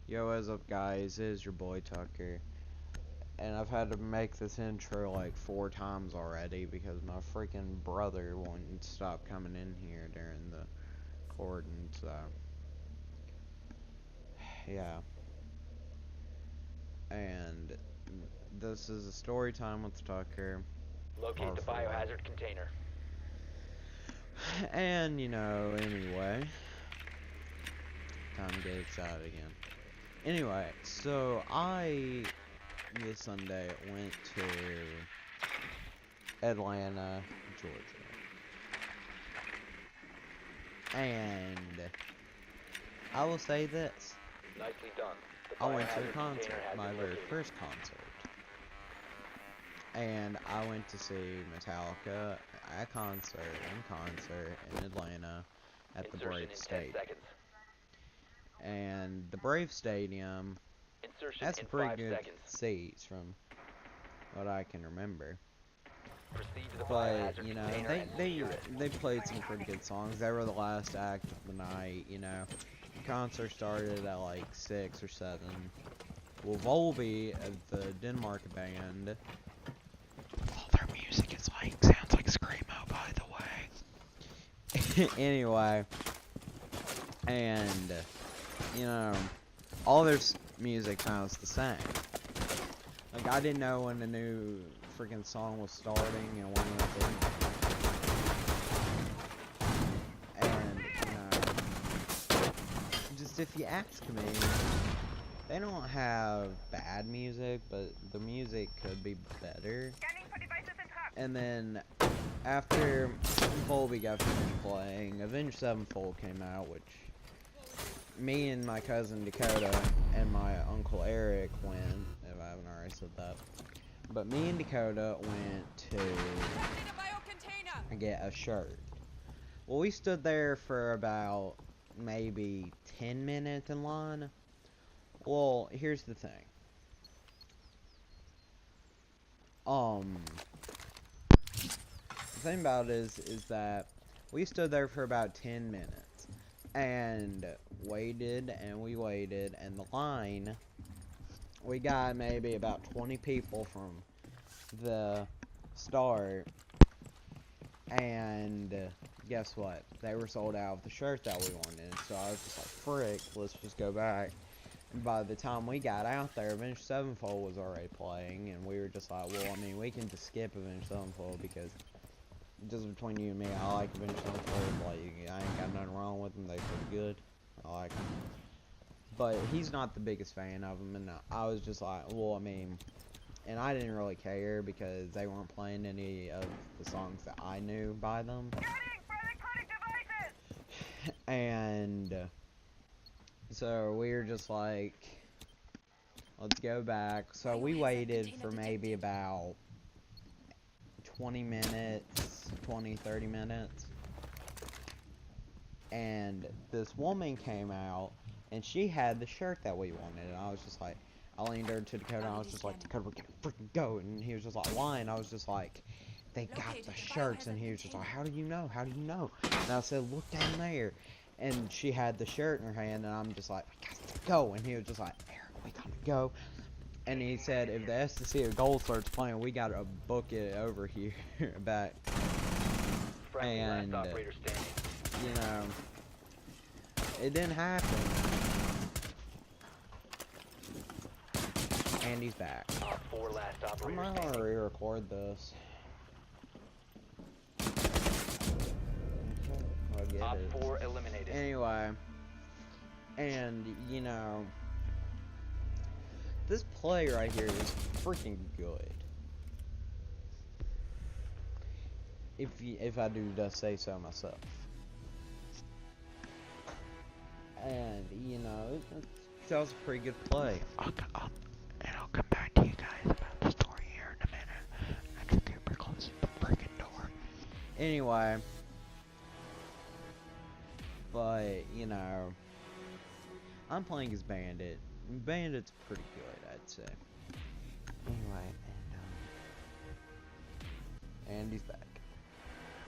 Yo, what's up, guys? It is your boy Tucker, and I've had to make this intro like 4 times already because my freaking brother won't stop coming in here during the recording. So, yeah. And this is a story time with Tucker. Locate the biohazard container. And anyway, time to get excited again. Anyway, so this Sunday went to Atlanta, Georgia. And I will say this. Nicely done. I went to a concert, my very first concert. And I went to see Metallica in concert in Atlanta at the Brave Stadium. And the Brave Stadium has some pretty good seats from what I can remember. But they played some pretty good songs. They were the last act of the night. The concert started at like 6 or 7. Well, Volby, the Denmark band, all their music is sounds like screamo, by the way. Anyway, and all their music sounds the same. Like, I didn't know when the new freaking song was starting and when it was ending. And, just if you ask me, they don't have bad music, but the music could be better. And then, after Volby got finished playing, Avenged Sevenfold came out, which me and my cousin Dakota and my uncle Eric went, if I haven't already said that. But me and Dakota went to get a shirt. Well, we stood there for about maybe 10 minutes in line. Well, here's the thing. The thing about it is that we stood there for about 10 minutes and waited and we waited, and the line, we got maybe about 20 people from the start, and guess what? They were sold out of the shirt that we wanted. So I was just like, frick, let's just go back. And by the time we got out there, Avenged Sevenfold was already playing, and we were just like, well, I mean, we can just skip Avenged Sevenfold because, just between you and me, I like Avenged Sevenfold. Like, I ain't got nothing wrong with them. They're pretty good. I like them. But he's not the biggest fan of them, and I was just like, well, I mean, and I didn't really care because they weren't playing any of the songs that I knew by them. And so we were just like, let's go back. So we waited for maybe about 20 minutes, 20, 30 minutes. And this woman came out, and she had the shirt that we wanted. And I was just like, I leaned over to Dakota, and I was just like, Dakota, we're gonna freaking go. And he was just like, why? And I was just like, they got the shirts. And he was just like, how do you know? How do you know? And I said, look down there. And she had the shirt in her hand, and I'm just like, we got to go. And he was just like, Eric, we gotta go. And he said, if the STC of Gold starts playing, we gotta book it over here back. And it didn't happen. And he's back. I'm not gonna re-record this. I'll get Op it. 4 eliminated. Anyway, and this play right here is freaking good. If I do just say so myself. And that was a pretty good play. I'll come back to you guys about the story here in a minute. I can get pretty close to the freaking door. Anyway, but I'm playing as Bandit. Bandit's pretty good, I'd say. Anyway, and he's back.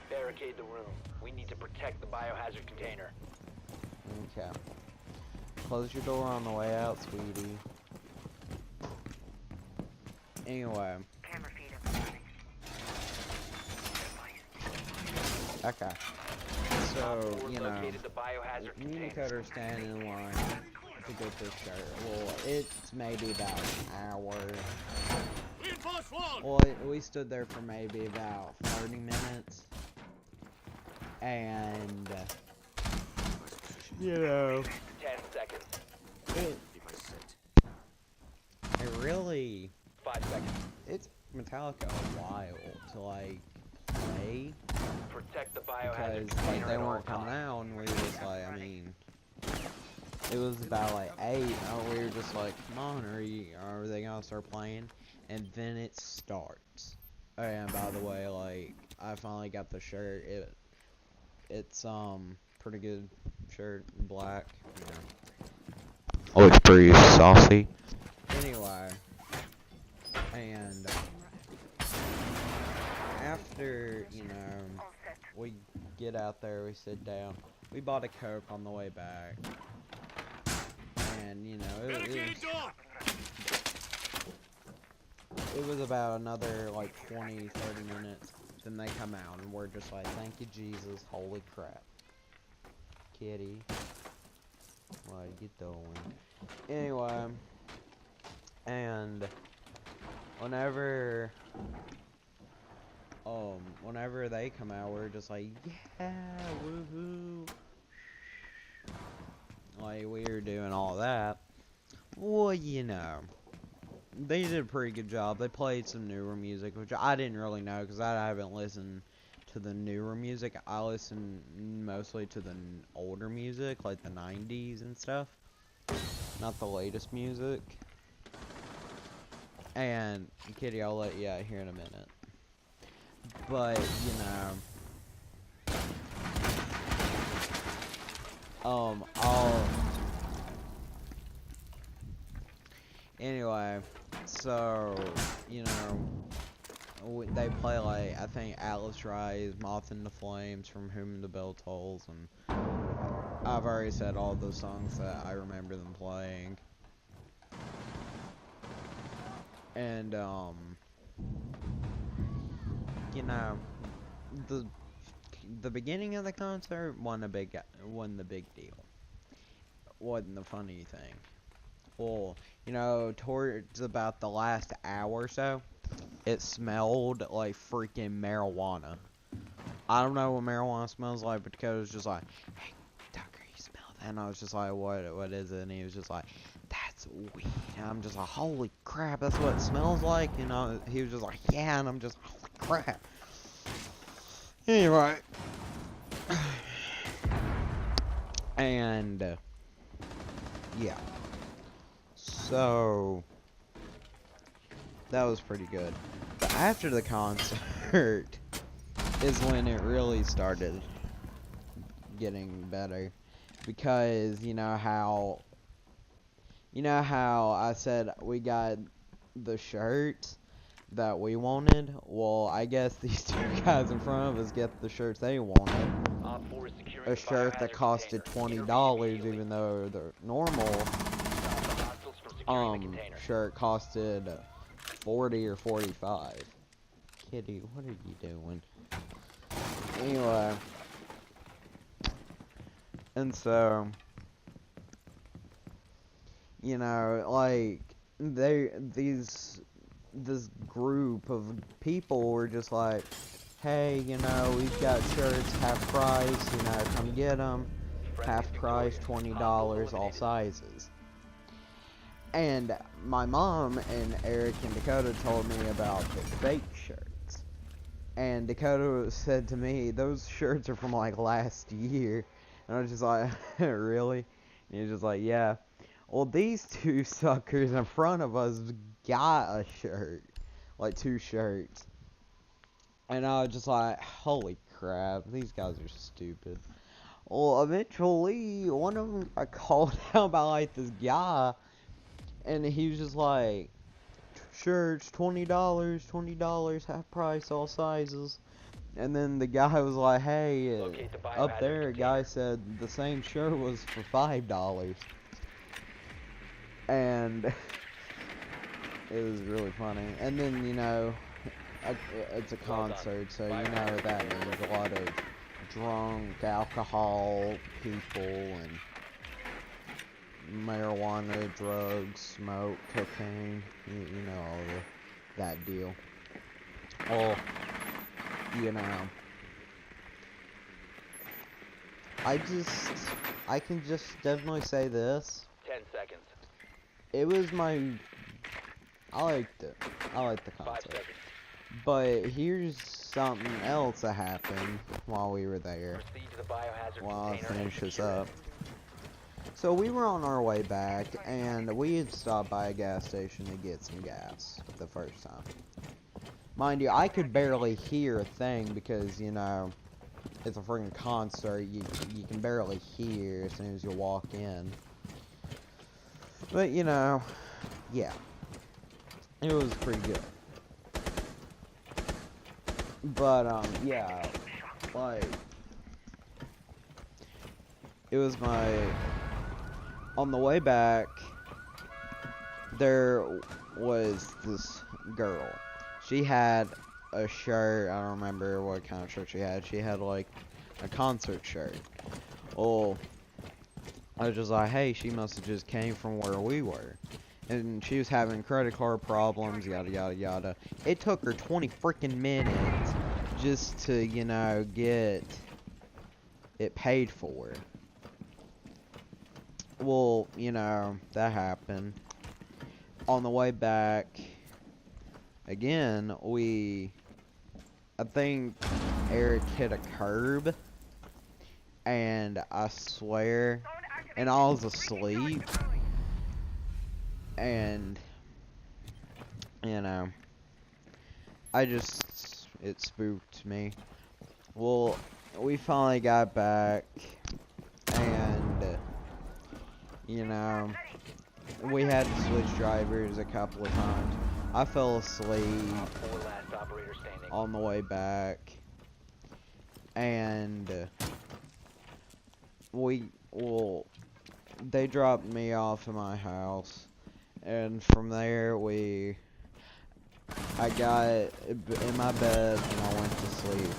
Barricade the room. We need to protect the biohazard container. Okay. close your door on the way out, sweetie. Anyway. Camera feed up and running. Okay. So, Four you know, located the biohazard me and container. Dakota are standing in line to get this shirt. Well, it's maybe about an hour. Well, we stood there for maybe about 30 minutes. And, you know, 10 seconds. it really, 5 seconds. it's Metallica a while to, like, play. Protect the biohazard Because, like, container they at all weren't coming costs. out, and we were just like, I mean, it was about, like, 8, and we were just like, come on, are they gonna start playing? And then it starts. Oh, and by the way, like, I finally got the shirt. It's pretty good shirt, black. Looks pretty saucy. Anyway, and after, you know, we get out there, we sit down. We bought a Coke on the way back. And, you know, it was about another, like, 20, 30 minutes. Then they come out, and we're just like, thank you, Jesus. Holy crap. Kitty. What are you doing? Anyway. And whenever they come out, we're just like, yeah, woohoo. Like, we were doing all that. Well, you know, they did a pretty good job. They played some newer music, which I didn't really know, because I haven't listened to the newer music. I listen mostly to the older music, like the 90s and stuff. Not the latest music. And, Kitty, I'll let you out here in a minute. But, you know, anyway, so, you know, they play, like, I think Atlas Rise, Moth into Flames, From Whom the Bell Tolls, and I've already said all those songs that I remember them playing. And, you know, the beginning of the concert wasn't the big deal. Wasn't the funny thing. Well, you know, towards about the last hour or so, it smelled like freaking marijuana. I don't know what marijuana smells like, but Dakota was just like, hey, Tucker, you smell that? And I was just like, what is it? And he was just like, that's weed. And I'm just like, holy crap, that's what it smells like? You know, he was just like, yeah, and I'm just, holy crap. Anyway. And, yeah. So, that was pretty good. But after the concert is when it really started getting better. Because, you know how I said we got the shirts that we wanted? Well, I guess these two guys in front of us get the shirts they wanted. A shirt that costed $20, even though the normal shirt costed $40 or $45. Kitty, what are you doing? Anyway, and so, you know, like, this group of people were just like, hey, you know, we've got shirts half price, you know, come get them. Half price, $20, all sizes. And my mom and Eric and Dakota told me about the fake shirts. And Dakota said to me, those shirts are from like last year. And I was just like, really? And he was just like, yeah. Well, these two suckers in front of us got a shirt. Like 2 shirts. And I was just like, holy crap, these guys are stupid. Well, eventually, one of them got called out by, like, this guy. And he was just like, shirts, $20, half price, all sizes. And then the guy was like, hey, up there, a guy said the same shirt was for $5. And it was really funny. And then, you know, it's a concert, so you know what that means. A lot of drunk, alcohol people, and marijuana, drugs, smoke, cocaine, you know, all that deal. Well, you know, I can just definitely say this. 10 seconds. It was I liked it. I liked the 5 concert. seconds. But here's something else that happened while we were there. Proceed to the biohazard While I container and finish this secure it. up. So we were on our way back, and we had stopped by a gas station to get some gas the first time. Mind you, I could barely hear a thing because, you know, it's a freaking concert. You can barely hear as soon as you walk in. But, you know, yeah. It was pretty good. But, yeah, like, it was on the way back, there was this girl. She had a shirt, I don't remember what kind of shirt she had. She had, like, a concert shirt. Well, I was just like, hey, she must have just came from where we were. And she was having credit card problems, yada, yada, yada. It took her 20 freaking minutes just to, you know, get it paid for. Well, you know, that happened. On the way back, again, I think Eric hit a curb. And I swear, and I was asleep. And, you know, it spooked me. Well, we finally got back, and, you know, we had to switch drivers a couple of times. I fell asleep Four last operator standing. on the way back, and, they dropped me off at my house. And from there, I got in my bed and I went to sleep.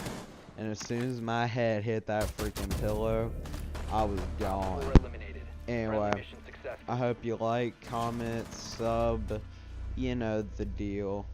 And as soon as my head hit that freaking pillow, I was gone. Four eliminated. Anyway, Friendly mission successful. I hope you like, comment, sub, you know the deal.